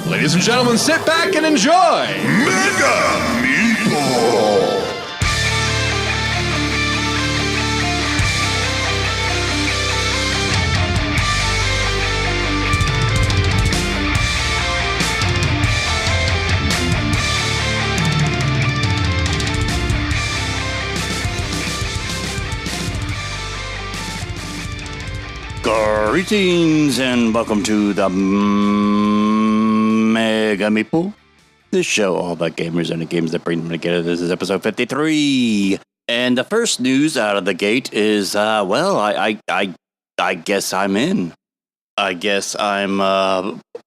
Ladies and gentlemen, sit back and enjoy Mega Meeple. Greetings and welcome to the Mega Meeple, this show all about gamers and the games that bring them together. This is episode 53, and the first news out of the gate is, I guess I'm in. I guess I'm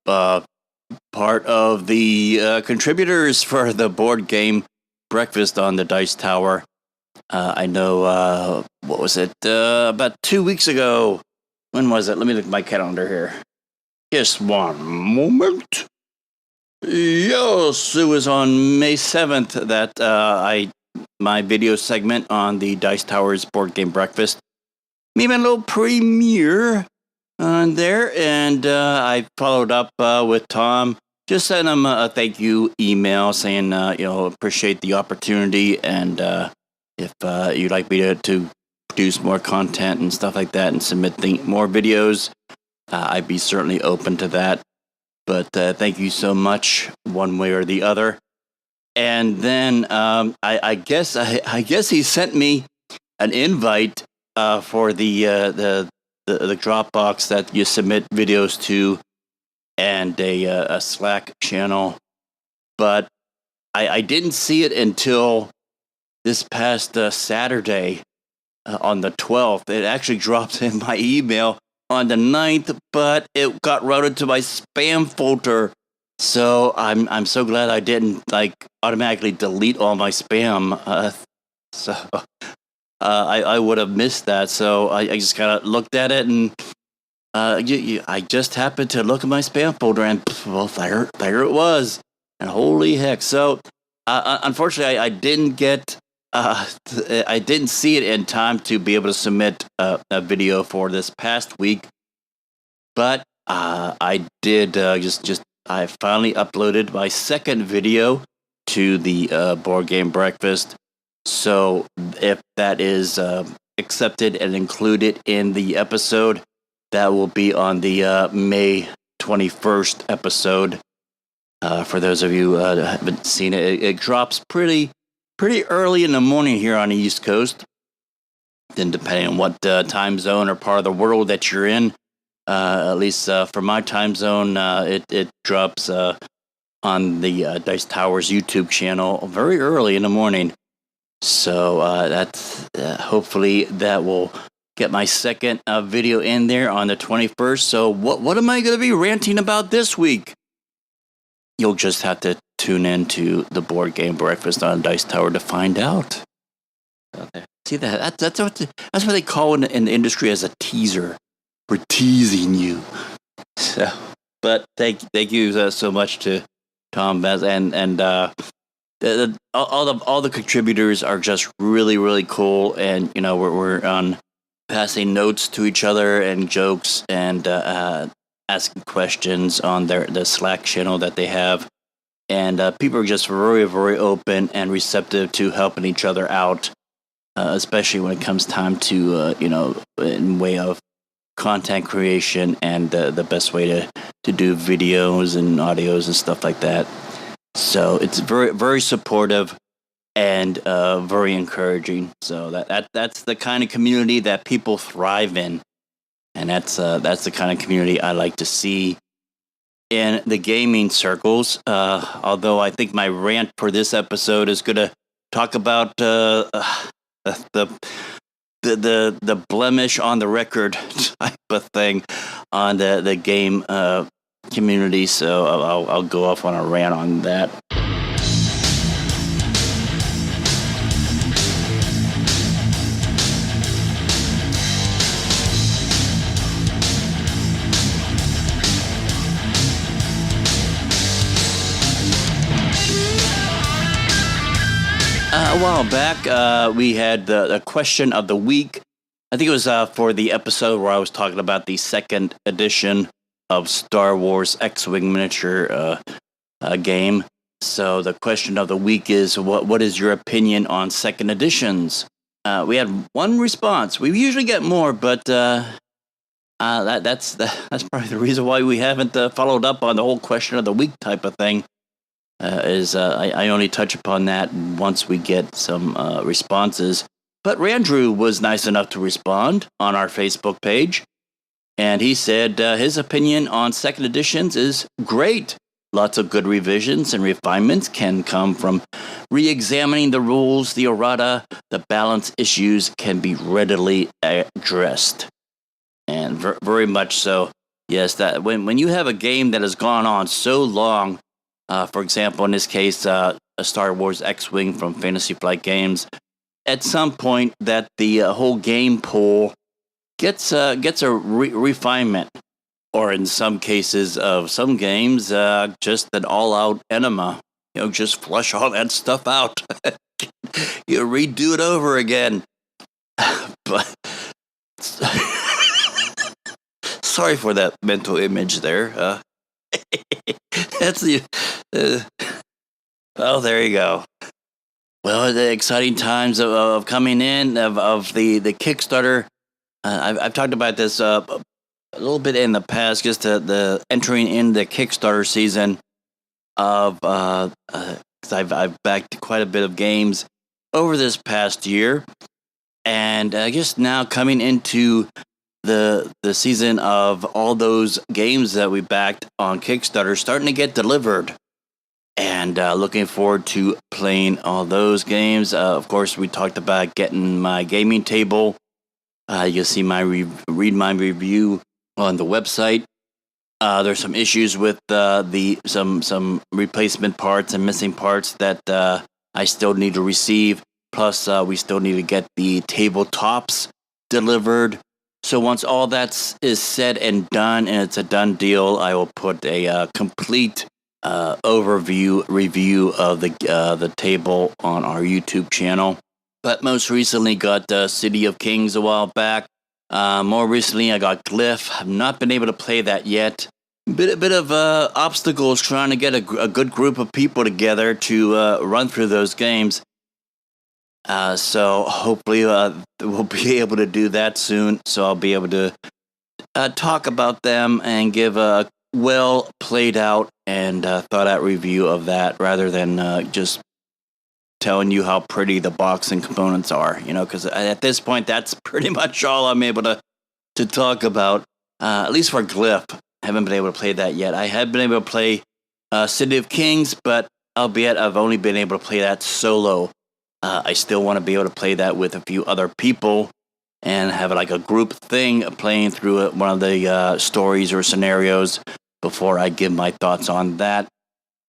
part of the contributors for the board game Breakfast on the Dice Tower. I know, what was it, about 2 weeks ago. When was it? Let me look at my calendar here. Just one moment. Yes, it was on May 7th that my video segment on the Dice Towers board game breakfast made a little premiere on there, and I followed up with Tom. Just sent him a thank you email saying, appreciate the opportunity, and if you'd like me to produce more content and stuff like that and submit more videos, I'd be certainly open to that. But thank you so much, one way or the other. And then I guess he sent me an invite for the Dropbox that you submit videos to, and a Slack channel. But I didn't see it until this past Saturday. On the 12th, it actually dropped in my email on the 9th, but it got routed to my spam folder. So I'm so glad I didn't automatically delete all my spam. I would have missed that. So I just kind of looked at it, and I just happened to look at my spam folder, and there it was. And holy heck! So unfortunately, I didn't get. I didn't see it in time to be able to submit a video for this past week, but I did I finally uploaded my second video to the board game breakfast. So if that is accepted and included in the episode, that will be on the May 21st episode. For those of you who haven't seen it, it drops pretty early in the morning here on the East Coast. Then depending on what time zone or part of the world that you're in, at least for my time zone, it drops on the Dice Towers YouTube channel very early in the morning. So that's hopefully that will get my second video in there on the 21st. So what am I going to be ranting about this week? You'll just have to tune in to the board game breakfast on Dice Tower to find out. See that's what they call in the industry as a teaser. We're teasing you. So, but thank you so much to Tom Bez and all the contributors are just really cool, and we're on passing notes to each other and jokes and asking questions on the Slack channel that they have. And people are just very open and receptive to helping each other out, especially when it comes time to, in way of content creation and the best way to do videos and audios and stuff like that. So it's very supportive and very encouraging. So that's the kind of community that people thrive in. And that's the kind of community I like to see in the gaming circles. Although I think my rant for this episode is going to talk about the blemish on the record type of thing on the game community. So I'll go off on a rant on that. A while back, we had the question of the week. I think it was for the episode where I was talking about the second edition of Star Wars X-Wing miniature game. So the question of the week is, what is your opinion on second editions? We had one response. We usually get more, but that's probably the reason why we haven't followed up on the whole question of the week type of thing. I only touch upon that once we get some responses. But Randrew was nice enough to respond on our Facebook page, and he said his opinion on second editions is great. Lots of good revisions and refinements can come from re-examining the rules, the errata, the balance issues can be readily addressed. And very much so. Yes, that when you have a game that has gone on so long, for example, in this case, a Star Wars X-Wing from Fantasy Flight Games, at some point that the whole game pool gets a refinement. Or in some cases of some games, just an all-out enema. Just flush all that stuff out. You redo it over again. But sorry for that mental image there. That's the. Oh, there you go. Well, the exciting times of coming in of the Kickstarter. I've talked about this a little bit in the past, just the entering in the Kickstarter season of because I've backed quite a bit of games over this past year, and I guess now coming into the season of all those games that we backed on Kickstarter starting to get delivered, and looking forward to playing all those games. Of course, we talked about getting my gaming table. You'll see my read my review on the website. There's some issues with some replacement parts and missing parts that I still need to receive. Plus, we still need to get the tabletops delivered. So once all that is said and done, and it's a done deal, I will put a complete overview review of the table on our YouTube channel. But most recently got City of Kings a while back. More recently, I got Glyph. I've not been able to play that yet. Bit of obstacles trying to get a good group of people together to run through those games. So hopefully we'll be able to do that soon. So I'll be able to talk about them and give a well played out and thought out review of that, rather than just telling you how pretty the box and components are, because at this point, that's pretty much all I'm able to talk about, at least for Glyph. I haven't been able to play that yet. I have been able to play City of Kings, but albeit I've only been able to play that solo. I still want to be able to play that with a few other people and have like a group thing playing through one of the stories or scenarios before I give my thoughts on that.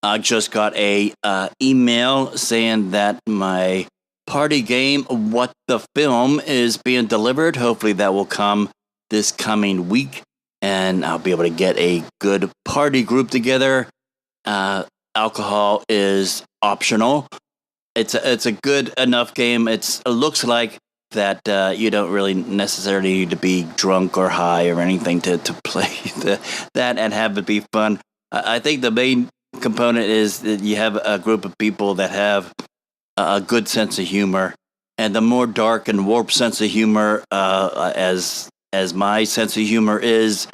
I just got a email saying that my party game, What the Film, is being delivered. Hopefully that will come this coming week, and I'll be able to get a good party group together. Alcohol is optional. It's a good enough game. It looks like that you don't really necessarily need to be drunk or high or anything to play that and have it be fun. I think the main component is that you have a group of people that have a good sense of humor, and the more dark and warped sense of humor, as my sense of humor is,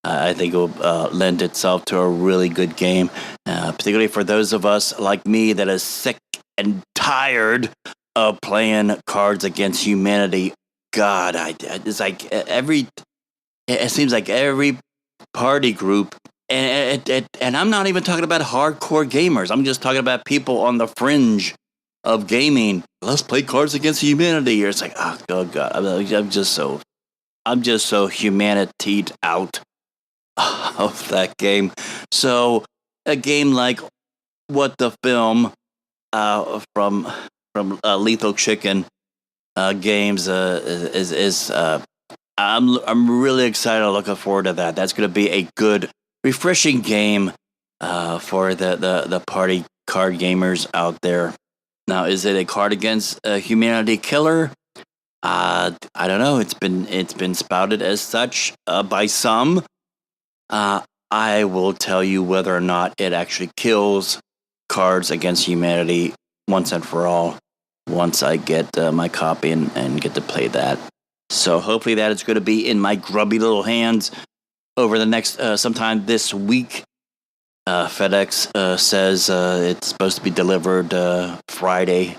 I think it will lend itself to a really good game, particularly for those of us like me that is sick and tired of playing Cards Against Humanity. God, it's like it seems like every party group. And I'm not even talking about hardcore gamers. I'm just talking about people on the fringe of gaming. Let's play Cards Against Humanity. Or it's like, oh God, I'm just so humanitied out of that game. So a game like What the Film from Lethal Chicken games is I'm really excited. Looking forward to that. That's going to be a good, refreshing game for the party card gamers out there. Now, is it a Card Against Humanity killer? I don't know. It's been spouted as such by some. I will tell you whether or not it actually kills Cards Against Humanity once and for all once I get my copy and get to play that. So hopefully that is going to be in my grubby little hands over the next sometime this week. FedEx says it's supposed to be delivered Friday,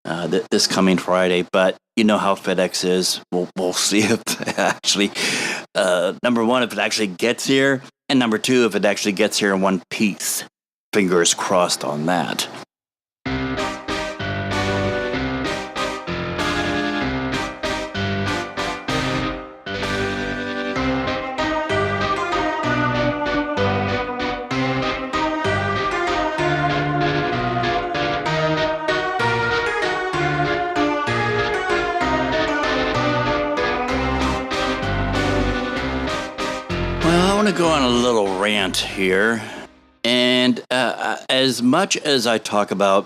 this coming Friday, but you know how FedEx is. We'll see if it actually, number one, if it actually gets here, and number two, if it actually gets here in one piece. Fingers crossed on that. Well, I want to go on a little rant here. And as much as I talk about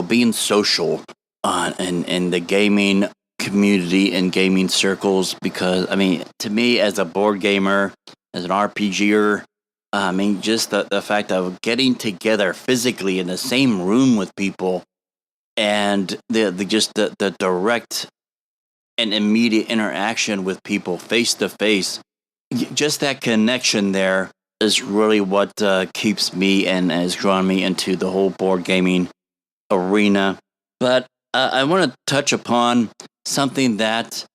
being social in the gaming community and gaming circles, because, I mean, to me, as a board gamer, as an RPGer, I mean, just the fact of getting together physically in the same room with people and the direct and immediate interaction with people face to face, just that connection there is really what keeps me and has drawn me into the whole board gaming arena. But I want to touch upon something that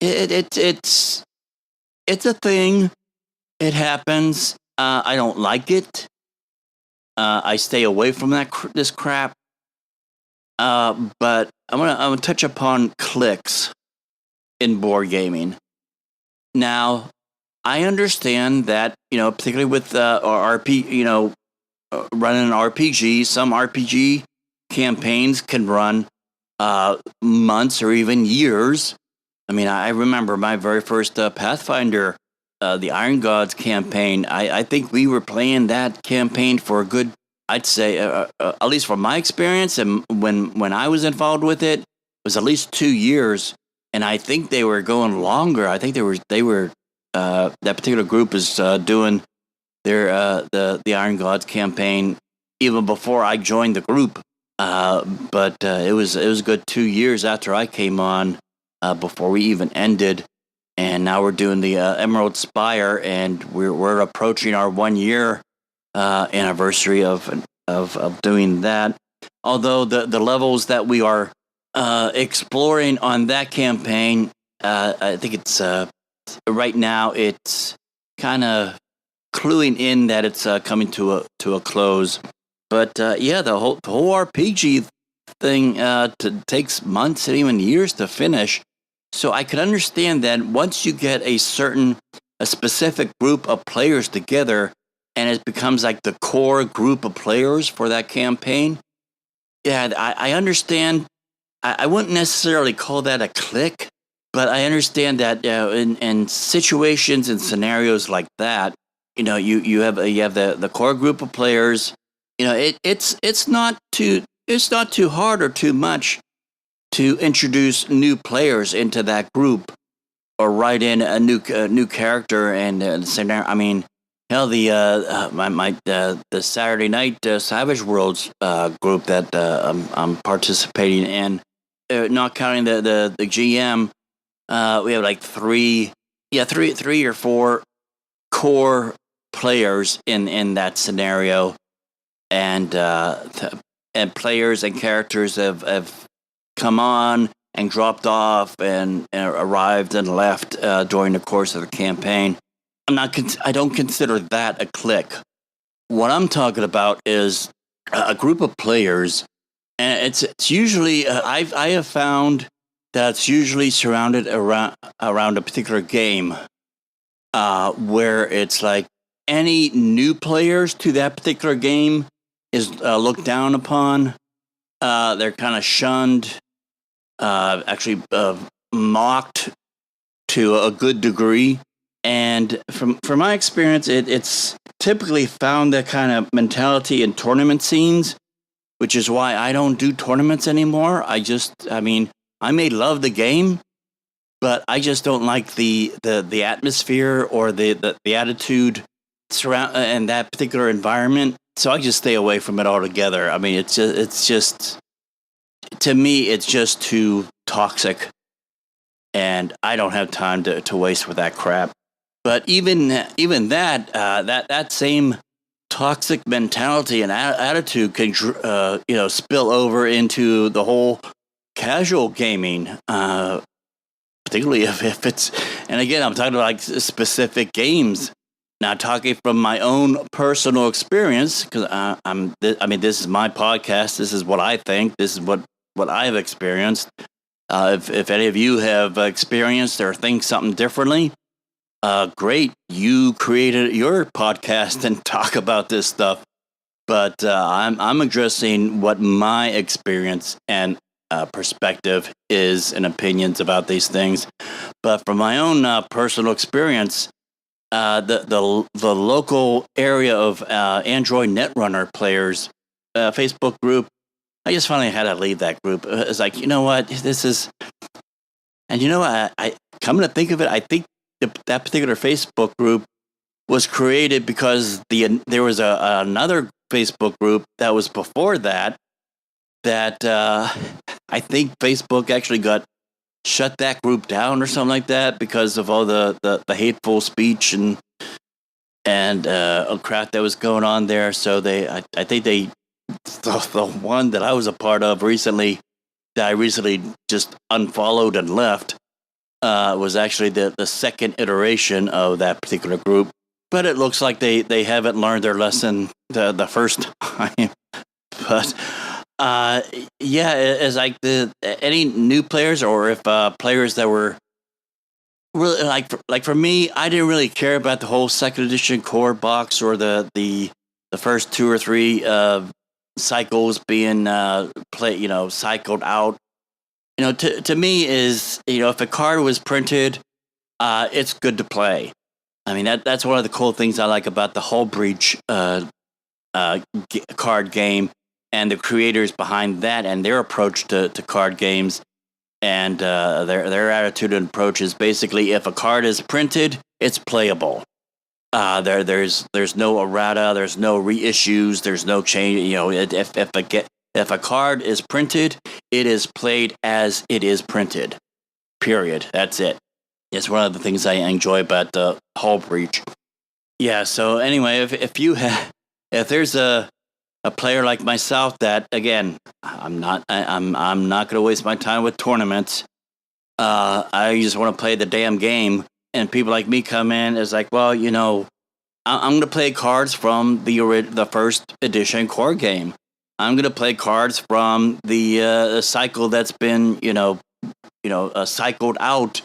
it's a thing. It happens. I don't like it. I stay away from this crap. But I'm gonna touch upon cliques in board gaming. Now, I understand that, particularly with running an RPG, some RPG campaigns can run months or even years. I mean, I remember my very first Pathfinder, the Iron Gods campaign. I think we were playing that campaign for a good, I'd say, at least from my experience, and when I was involved with it, was at least 2 years. And I think they were going longer. I think they were. That particular group is doing their the Iron Gods campaign even before I joined the group. But it was a good 2 years after I came on before we even ended. And now we're doing the Emerald Spire, and we're approaching our 1 year anniversary of doing that. Although the levels that we are exploring on that campaign, I think it's. Right now, it's kind of cluing in that it's coming to a close. But the whole RPG thing takes months and even years to finish. So I can understand that once you get a specific group of players together, and it becomes like the core group of players for that campaign. Yeah, I understand. I wouldn't necessarily call that a clique. But I understand that in situations and scenarios like that, you have the core group of players. It's not too hard or too much to introduce new players into that group or write in a new character and scenario. I mean, hell, the Saturday Night Savage Worlds group that I'm participating in, not counting the GM. We have like three or four core players in that scenario, and players and characters have come on and dropped off and arrived and left during the course of the campaign. I don't consider that a clique. What I'm talking about is a group of players, and it's usually I have found that's usually surrounded around a particular game, where it's like any new players to that particular game is looked down upon. They're kind of shunned, actually mocked to a good degree. And from my experience, it's typically found that kind of mentality in tournament scenes, which is why I don't do tournaments anymore. I may love the game, but I just don't like the atmosphere or the attitude surround in that particular environment. So I just stay away from it altogether. I mean, it's just to me, it's just too toxic, and I don't have time to waste with that crap. But even that same toxic mentality and attitude can spill over into the whole casual gaming, particularly if it's, and again, I'm talking about like specific games. Now, talking from my own personal experience, because this is my podcast. This is what I think. This is what I've experienced. If any of you have experienced or think something differently, great. You created your podcast and talk about this stuff. But I'm addressing what my experience and perspective is and opinions about these things. But from my own personal experience, the local area of Android Netrunner players Facebook group, I just finally had to leave that group. It's like, you know what, this is, and you know what, I coming to think of it, I think that particular Facebook group was created because there was another Facebook group that was before that I think Facebook actually got shut that group down or something like that because of all the hateful speech and crap that was going on there. So I think the one that I was a part of recently, that I recently just unfollowed and left, was actually the second iteration of that particular group. But it looks like they haven't learned their lesson the first time. But it's like any new players, or if players that were really like for me, I didn't really care about the whole second edition core box or the first 2 or 3 cycles being cycled out. To me is, if a card was printed, it's good to play. I mean, that's one of the cool things I like about the Hull Breach card game and the creators behind that and their approach to card games, and their attitude and approach is basically, if a card is printed, it's playable. There's no errata, there's no reissues, there's no change. If a card is printed, it is played as it is printed. Period. That's it. It's one of the things I enjoy about the Hull Breach. Yeah. So anyway, if there's a player like myself that, again, I'm not going to waste my time with tournaments. I just want to play the damn game. And people like me come in as like, well, I'm going to play cards from the first edition core game. I'm going to play cards from the cycle that's been, cycled out.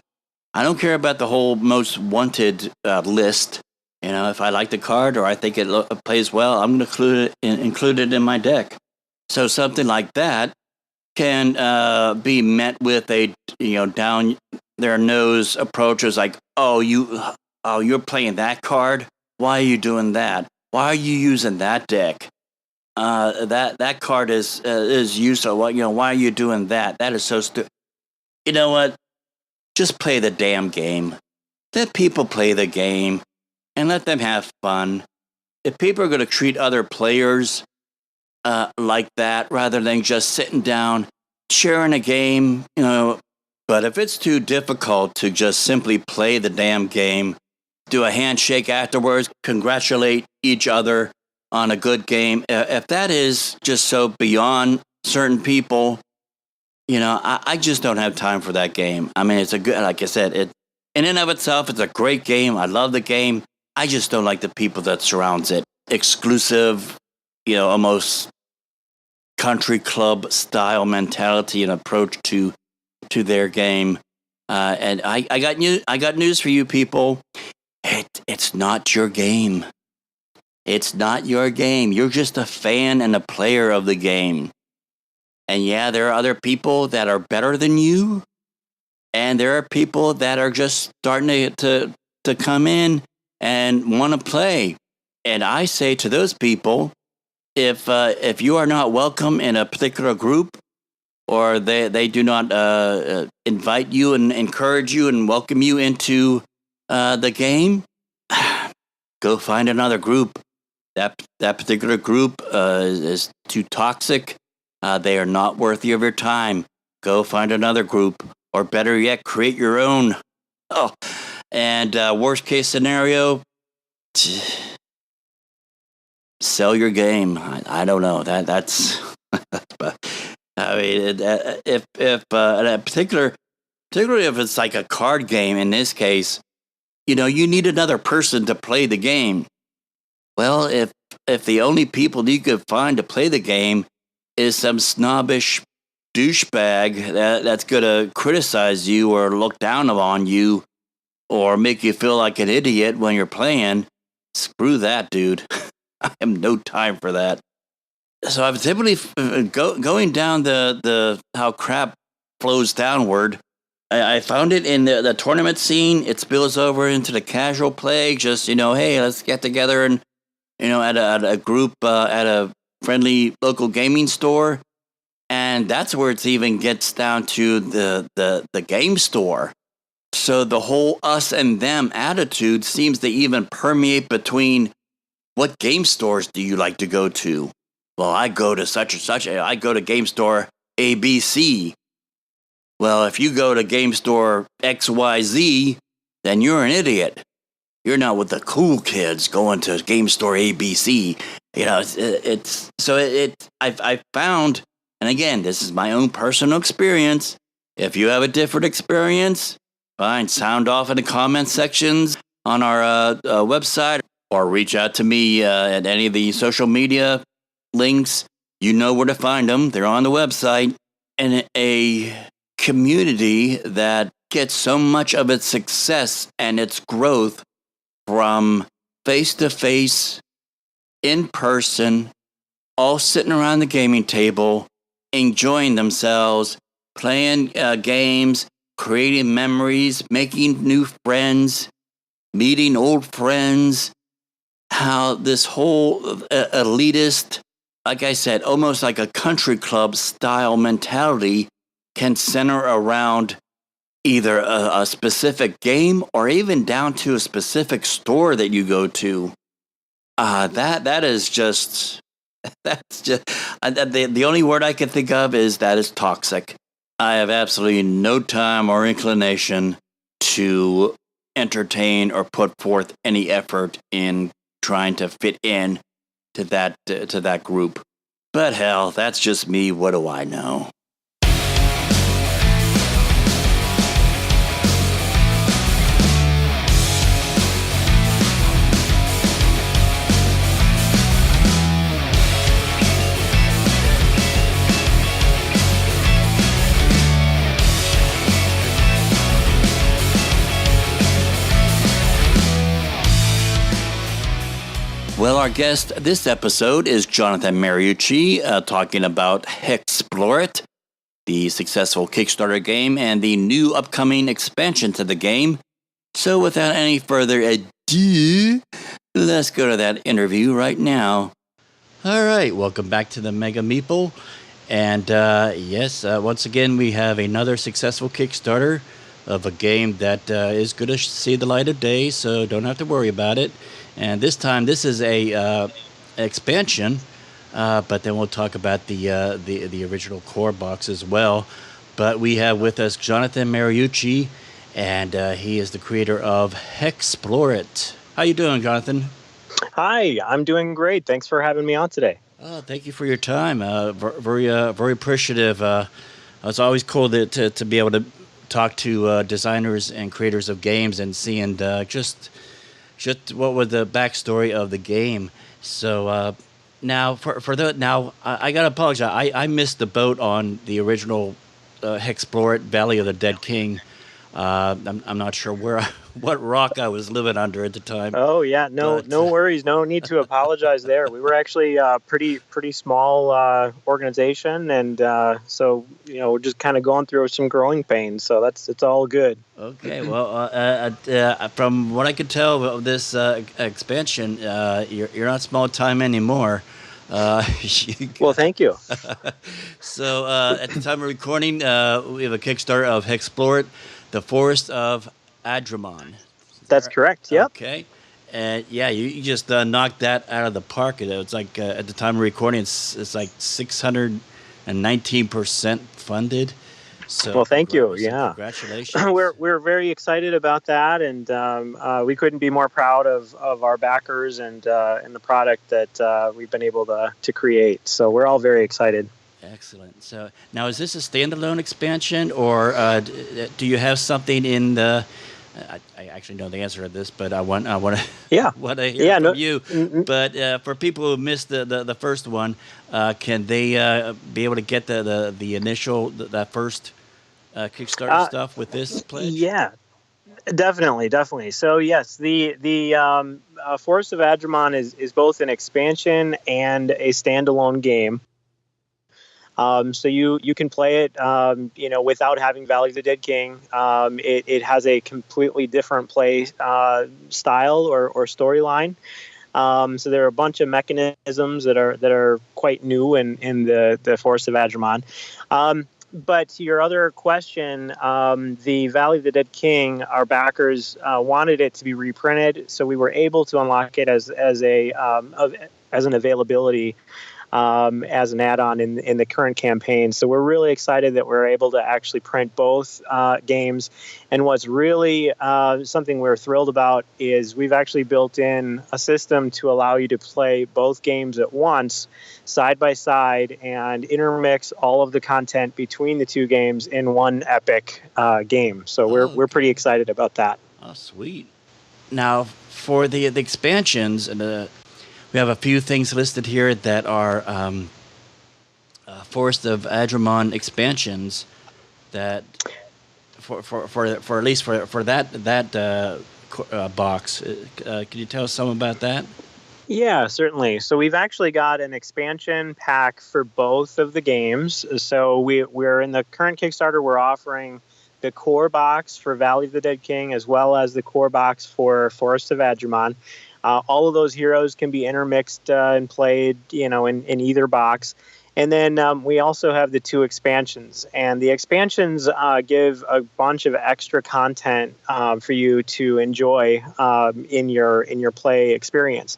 I don't care about the whole most wanted list. If I like the card or I think it plays well, I'm going to include it in my deck. So something like that can be met with a down their nose approach. Is like, you're playing that card. Why are you doing that? Why are you using that deck? That card is useful. Why are you doing that? That is so stupid. You know what? Just play the damn game. Let people play the game and let them have fun. If people are going to treat other players like that, rather than just sitting down, sharing a game, but if it's too difficult to just simply play the damn game, do a handshake afterwards, congratulate each other on a good game, if that is just so beyond certain people, I just don't have time for that game. I mean, it's a good, like I said, it in and of itself, it's a great game. I love the game. I just don't like the people that surrounds it. Exclusive, almost country club style mentality and approach to their game. And I got news for you people. It's not your game. It's not your game. You're just a fan and a player of the game. And yeah, there are other people that are better than you. And there are people that are just starting to come in and want to play. And I say to those people, if you are not welcome in a particular group, or they do not invite you and encourage you and welcome you into the game, go find another group. That particular group is too toxic. They are not worthy of your time. Go find another group, or better yet, create your own. Oh, and worst case scenario, sell your game. I don't know. That's. I mean, if particularly if it's like a card game, in this case, you need another person to play the game. Well, if the only people you could find to play the game is some snobbish douchebag that's gonna criticize you or look down on you or make you feel like an idiot when you're playing, screw that, dude. I have no time for that. So I've typically going down the how crap flows downward. I found it in the tournament scene. It spills over into the casual play. Just hey, let's get together and at a group at a friendly local gaming store, and that's where it even gets down to the game store. So the whole us and them attitude seems to even permeate between what game stores do you like to go to? Well, I go to such and such. I go to game store ABC. Well, if you go to game store XYZ, then you're an idiot. You're not with the cool kids going to game store ABC. I found, and again, this is my own personal experience. If you have a different experience, fine, sound off in the comment sections on our website, or reach out to me at any of the social media links. You know where to find them. They're on the website. And a community that gets so much of its success and its growth from face-to-face, in person, all sitting around the gaming table, enjoying themselves, playing games, creating memories, making new friends, meeting old friends. How this whole elitist, like I said, almost like a country club style mentality can center around either a specific game or even down to a specific store that you go to. That is just, that's just, the only word I can think of is that is toxic. I have absolutely no time or inclination to entertain or put forth any effort in trying to fit in to that group. But hell, that's just me. What do I know? Well, our guest this episode is Jonathan Mariucci, talking about HEXplore, the successful Kickstarter game and the new upcoming expansion to the game. So without any further ado, let's go to that interview right now. All right, welcome back to the Mega Meeple. And yes, once again, we have another successful Kickstarter of a game that is going to see the light of day, so don't have to worry about it. And this time, this is a expansion, but then we'll talk about the original core box as well. But we have with us Jonathan Mariucci, and he is the creator of HEXplore. How you doing, Jonathan? Hi, I'm doing great. Thanks for having me on today. Oh, thank you for your time. Very appreciative. It's always cool to be able to talk to designers and creators of games and seeing just what was the backstory of the game. So now I gotta apologize. I missed the boat on the original HEXplore Valley of the Dead King. I'm not sure what rock I was living under at the time. Oh yeah, no worries. No need to apologize there. We were actually a pretty small organization, and so we're just kind of going through some growing pains. So it's all good. Okay, well, from what I could tell of this expansion, you're not small time anymore. Well, thank you. So at the time of recording, we have a Kickstarter of HEXplore, the Forest of Adramon. That's correct. Yep. Okay. And yeah, you just knocked that out of the park. It's like at the time of recording, it's like 619% funded. So Well, thank you. Yeah, congratulations. we're very excited about that, and we couldn't be more proud of our backers and the product that we've been able to create. So we're all very excited. Excellent. So now, is this a standalone expansion, or do you have something in the? I actually know the answer to this, but I want to want to hear from you. But for people who missed the first one, can they be able to get the initial that first Kickstarter stuff with this pledge? Yeah, definitely. So yes, the Forest of Adramon is both an expansion and a standalone game. So you can play it, without having Valley of the Dead King. It has a completely different play style or storyline. So there are a bunch of mechanisms that are quite new in the Forest of Adramon. But to your other question, the Valley of the Dead King, our backers wanted it to be reprinted, so we were able to unlock it as an availability. As an add-on in the current campaign. So we're really excited that we're able to actually print both games. And what's really something we're thrilled about is we've actually built in a system to allow you to play both games at once, side by side, and intermix all of the content between the two games in one epic game. So we're pretty excited about that. Oh, sweet. Now, for the expansions and we have a few things listed here that are Forest of Adramon expansions that for at least for that box. Could you tell us some about that? Yeah, certainly. So we've actually got an expansion pack for both of the games. So we're in the current Kickstarter. We're offering the core box for Valley of the Dead King as well as the core box for Forest of Adramon. All of those heroes can be intermixed and played, in either box. And then we also have the two expansions. And the expansions give a bunch of extra content for you to enjoy in your play experience.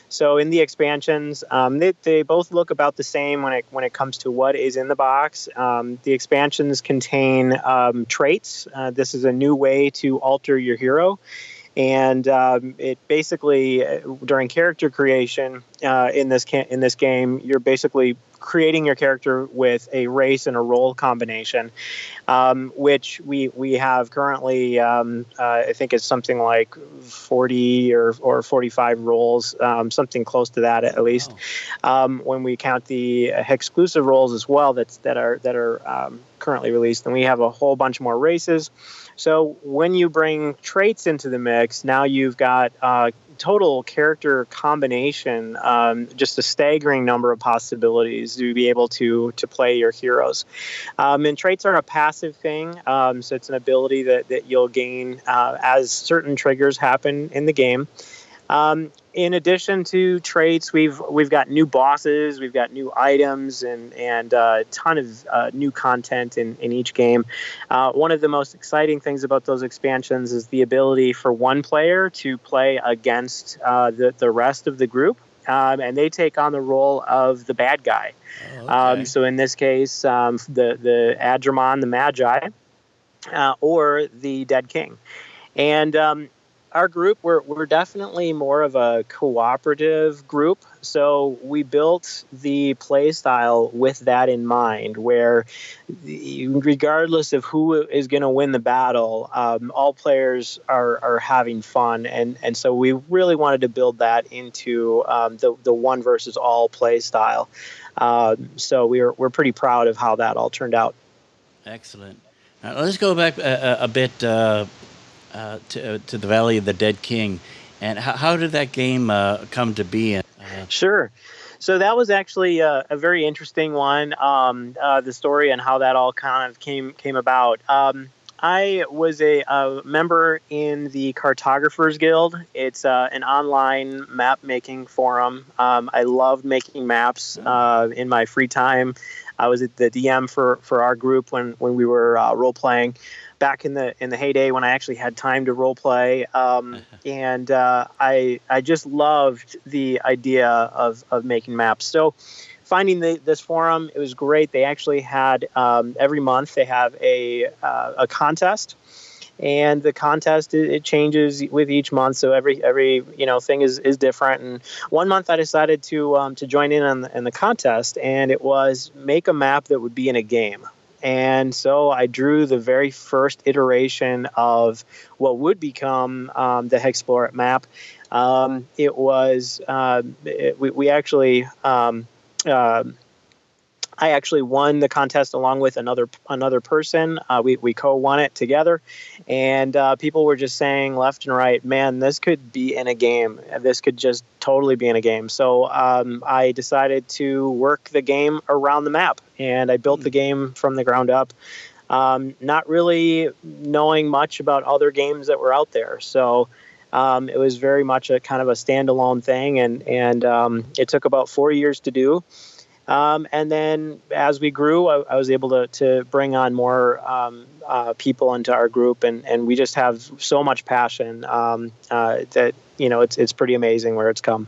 So in the expansions, they both look about the same when it comes to what is in the box. The expansions contain traits. This is a new way to alter your hero. And it basically, during character creation in this game, you're basically creating your character with a race and a role combination, which we have currently. I think it's something like 40 or 45 roles, something close to that at least. Wow. When we count the exclusive roles as well, that are currently released, and we have a whole bunch more races. So when you bring traits into the mix, now you've got total character combination, just a staggering number of possibilities to be able to play your heroes. And traits are a passive thing, so it's an ability that you'll gain as certain triggers happen in the game. In addition to traits, we've got new bosses, we've got new items, and a ton of new content in each game. One of the most exciting things about those expansions is the ability for one player to play against the rest of the group, and they take on the role of the bad guy. Oh, okay. So in this case, the Adramon, the Magi, or the Dead King. And our group, we're definitely more of a cooperative group. So we built the play style with that in mind, where regardless of who is going to win the battle, all players are having fun. And so we really wanted to build that into the one versus all play style. So we're pretty proud of how that all turned out. Excellent. Now, let's go back a bit to the Valley of the Dead King, and how did that game come to be? Sure. So that was actually a very interesting one. The story and how that all kind of came about. I was a member in the Cartographers Guild. It's an online map making forum. I loved making maps in my free time. I was at the DM for our group when we were role playing back in the heyday when I actually had time to role play. And I just loved the idea of making maps. So finding this forum, it was great. They actually had every month they have a contest, and the contest it changes with each month. So every thing is different. And one month I decided to join in on the contest, and it was make a map that would be in a game. And so I drew the very first iteration of what would become the HEXplore map. It was we actually. I actually won the contest along with another person. We co-won it together, and people were just saying left and right, "Man, this could be in a game. This could just totally be in a game." So I decided to work the game around the map, and I built the game from the ground up, not really knowing much about other games that were out there. So it was very much a kind of a standalone thing, and it took about 4 years to do. And then as we grew, I was able to bring on more people into our group, and we just have so much passion that it's pretty amazing where it's come.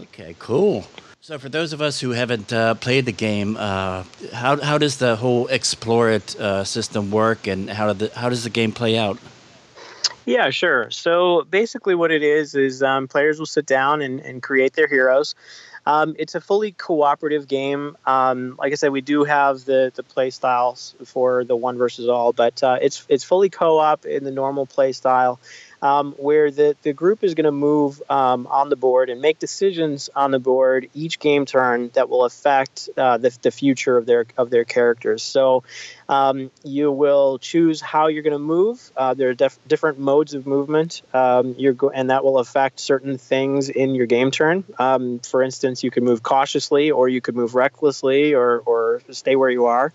Okay, cool. So for those of us who haven't played the game, how does the whole explore it system work, and how does the game play out? Yeah, sure. So basically what it is players will sit down and create their heroes. It's a fully cooperative game. Like I said, we do have the play styles for the one versus all, but it's fully co-op in the normal play style, where the group is going to move on the board and make decisions on the board each game turn that will affect the future of their characters. So you will choose how you're going to move. There are different modes of movement, and that will affect certain things in your game turn. For instance, you could move cautiously, or you could move recklessly, or stay where you are.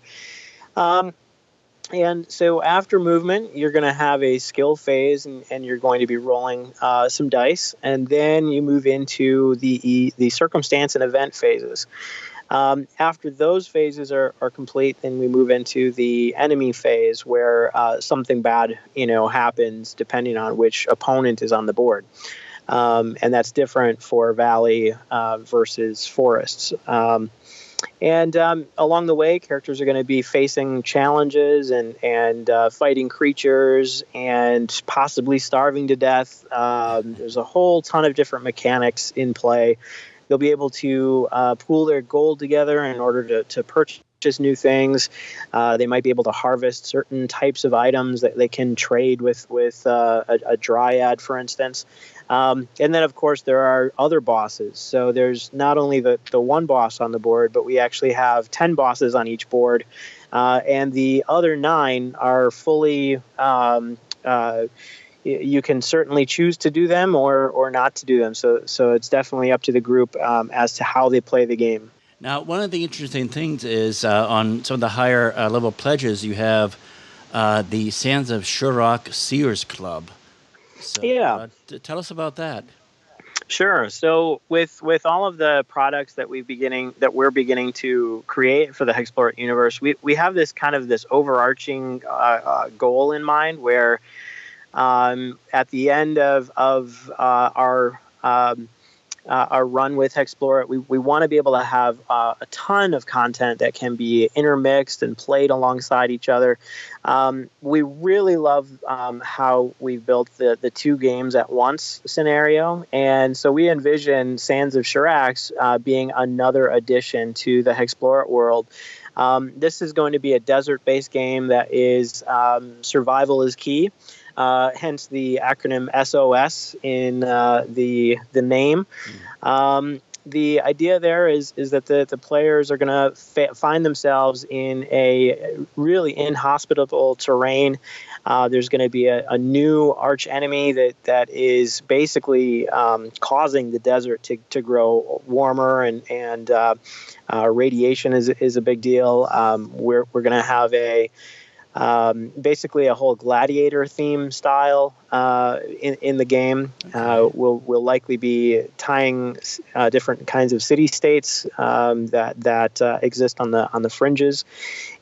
And so after movement, you're going to have a skill phase, and you're going to be rolling some dice, and then you move into the circumstance and event phases. After those phases are complete, then we move into the enemy phase, where something bad happens depending on which opponent is on the board. And that's different for valley versus forests. And along the way, characters are going to be facing challenges and fighting creatures and possibly starving to death. There's a whole ton of different mechanics in play. They'll be able to pool their gold together in order to purchase new things. They might be able to harvest certain types of items that they can trade with a dryad, for instance. And then, of course, there are other bosses. So there's not only the one boss on the board, but we actually have 10 bosses on each board. And the other 9 are fully... you can certainly choose to do them or not to do them. So it's definitely up to the group as to how they play the game. Now, one of the interesting things is on some of the higher level pledges, you have the Sands of Shurok Seers Club. So, yeah. Tell us about that. Sure. So with all of the products that we're beginning to create for the HEXplore universe, we have this kind of this overarching goal in mind, where at the end of our run with HEXplore, we want to be able to have a ton of content that can be intermixed and played alongside each other. We really love how we've built the 2 games at once scenario, and so we envision Sands of Shurax being another addition to the HEXplore world. This is going to be a desert-based game that is survival is key. Hence the acronym SOS in the name. The idea there is that the players are going to find themselves in a really inhospitable terrain. There's going to be a new arch enemy that is basically causing the desert to grow warmer, and radiation is a big deal. We're going to have basically a whole gladiator theme style in the game. Okay. We'll likely be tying different kinds of city states that exist on the fringes,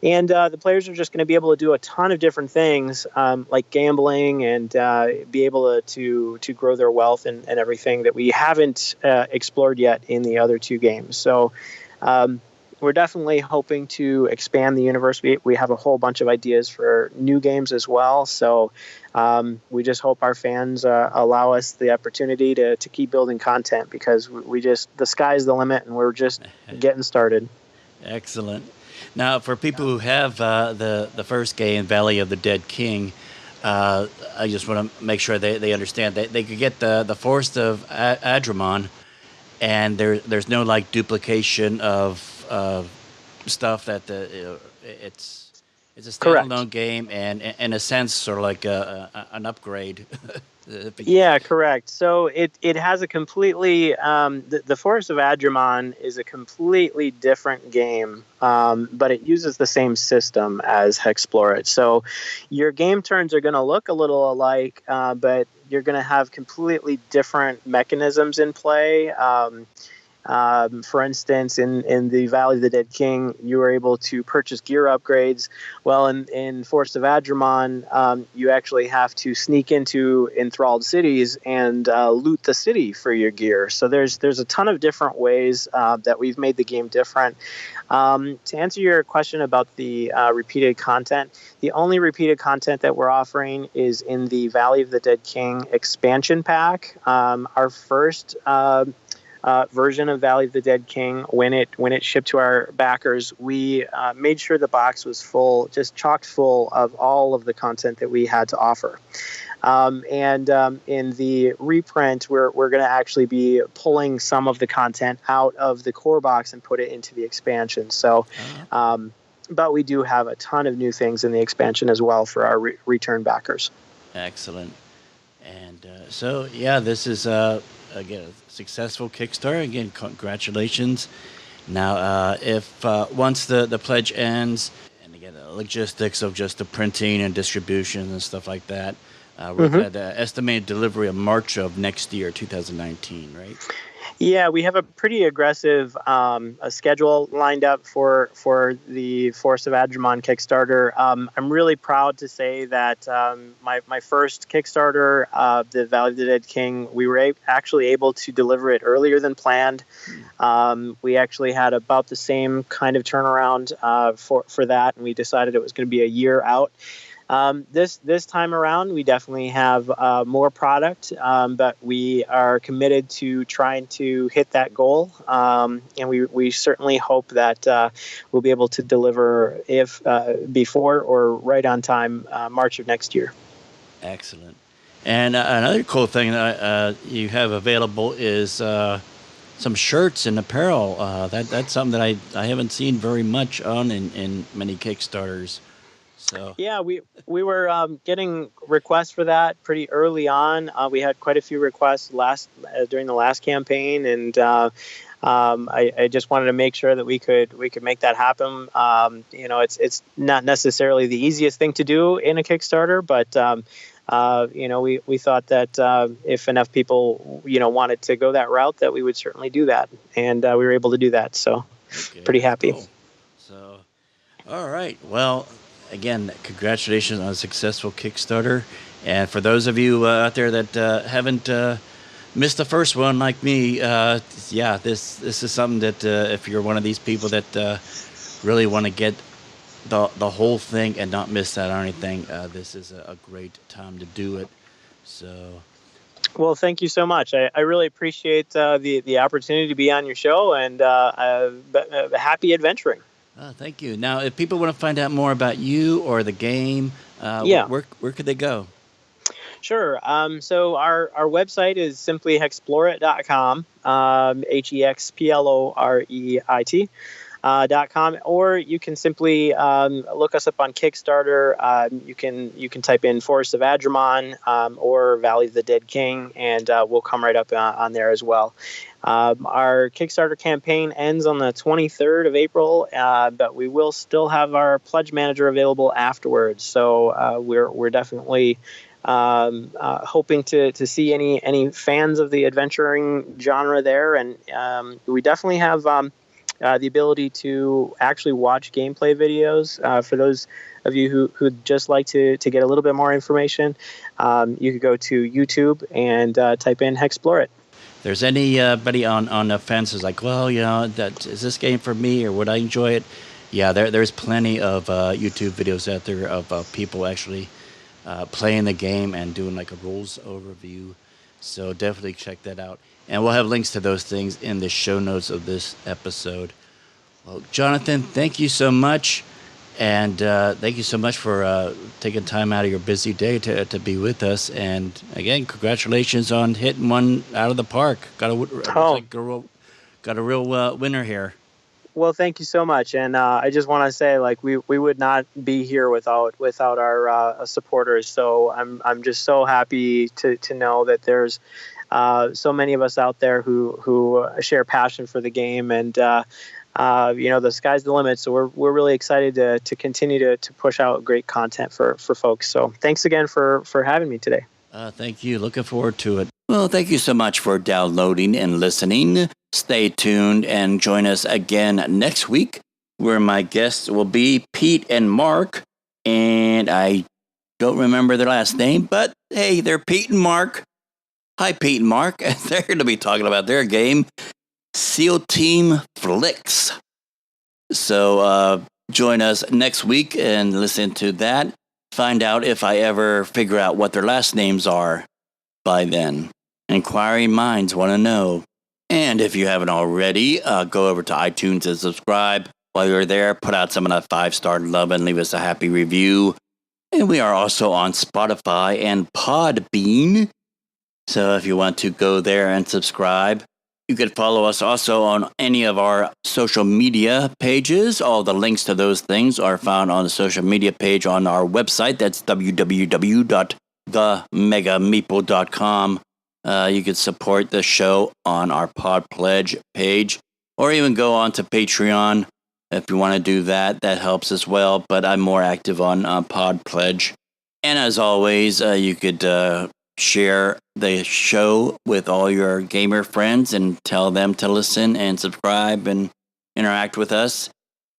and the players are just going to be able to do a ton of different things, like gambling, and be able to grow their wealth and everything that we haven't explored yet in the other two games. So we're definitely hoping to expand the universe. We have a whole bunch of ideas for new games as well. So we just hope our fans allow us the opportunity to keep building content, because the sky's the limit and we're just getting started. Excellent. Now, for people who have the first game, Valley of the Dead King, I just want to make sure they understand that they could get the Forest of Adramon, and there's no like duplication of stuff that it's a standalone game, and in a sense sort of like an upgrade. Yeah, correct. So it has a completely the Forest of Adramon is a completely different game, but it uses the same system as HEXplore. So your game turns are going to look a little alike, but you're going to have completely different mechanisms in play. For instance, in the Valley of the Dead King, you were able to purchase gear upgrades. Well, in Forest of Adramon, you actually have to sneak into enthralled cities and loot the city for your gear. So there's a ton of different ways that we've made the game different. To answer your question about the repeated content, the only repeated content that we're offering is in the Valley of the Dead King expansion pack. Our first version of Valley of the Dead King, when it shipped to our backers, we made sure the box was full, just chock full of all of the content that we had to offer. And in the reprint, we're going to actually be pulling some of the content out of the core box and put it into the expansion. So, but we do have a ton of new things in the expansion as well for our return backers. Excellent. And so, yeah, this is again a successful Kickstarter. Again, congratulations. Now, if once the pledge ends, and again the logistics of just the printing and distribution and stuff like that, we're at estimated delivery of March of next year, 2019, right? Yeah, we have a pretty aggressive a schedule lined up for the Forest of Adramon Kickstarter. I'm really proud to say that my first Kickstarter, the Valley of the Dead King, we were actually able to deliver it earlier than planned. We actually had about the same kind of turnaround for that, and we decided it was going to be a year out. This time around, we definitely have more product, but we are committed to trying to hit that goal, and we certainly hope that we'll be able to deliver if before or right on time March of next year. Excellent. And another cool thing that you have available is some shirts and apparel. That's something that I haven't seen very much on in many Kickstarters. So. Yeah, we were getting requests for that pretty early on. We had quite a few requests during the last campaign, and I just wanted to make sure that we could make that happen. It's not necessarily the easiest thing to do in a Kickstarter, but we thought that if enough people wanted to go that route, that we would certainly do that, and we were able to do that. So, pretty happy. Cool. So, all right, well. Again, congratulations on a successful Kickstarter. And for those of you out there that haven't missed the first one like me, this is something that if you're one of these people that really want to get the whole thing and not miss out on anything, this is a great time to do it. So, well, thank you so much. I really appreciate the opportunity to be on your show, and happy adventuring. Thank you. Now, if people want to find out more about you or the game, where could they go? Sure. So our website is simply hexploreit.com, HEXploreit. .com, or you can simply look us up on Kickstarter. You can type in Forest of Adramon or Valley of the Dead King, and we'll come right up on there as well. Our Kickstarter campaign ends on the 23rd of April, but we will still have our pledge manager available afterwards. So we're definitely hoping to see any fans of the adventuring genre there, and we definitely have the ability to actually watch gameplay videos. For those of you who'd just like to get a little bit more information, you could go to YouTube and type in HEXplore it. If there's anybody on the fence who's like, well, is this game for me, or would I enjoy it? Yeah, there's plenty of YouTube videos out there of people actually playing the game and doing like a rules overview. So definitely check that out. And we'll have links to those things in the show notes of this episode. Well, Jonathan, thank you so much. And thank you so much for taking time out of your busy day to be with us. And again, congratulations on hitting one out of the park. Got a real winner here. Well, thank you so much. And I just want to say, like, we would not be here without our supporters. So I'm just so happy to know that there's so many of us out there who share passion for the game, and the sky's the limit. So we're really excited to continue to push out great content for folks. So thanks again for having me today. Thank you. Looking forward to it. Well, thank you so much for downloading and listening. Stay tuned and join us again next week, where my guests will be Pete and Mark. And I don't remember their last name, but hey, they're Pete and Mark. Hi, Pete and Mark. They're going to be talking about their game, SEAL Team Flicks. So join us next week and listen to that. Find out if I ever figure out what their last names are by then. Inquiring minds want to know. And if you haven't already, go over to iTunes and subscribe. While you're there, put out some of that 5-star love and leave us a happy review. And we are also on Spotify and Podbean. So if you want to go there and subscribe, you can follow us also on any of our social media pages. All the links to those things are found on the social media page on our website. That's www.themegameeple.com. You can support the show on our Pod Pledge page, or even go on to Patreon if you want to do that. That helps as well, but I'm more active on Pod Pledge. And as always, you could share the show with all your gamer friends and tell them to listen and subscribe and interact with us.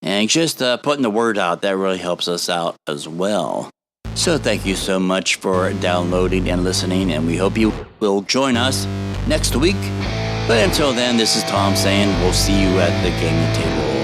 And just putting the word out, that really helps us out as well. So thank you so much for downloading and listening, and we hope you will join us next week. But until then, this is Tom saying we'll see you at the gaming table.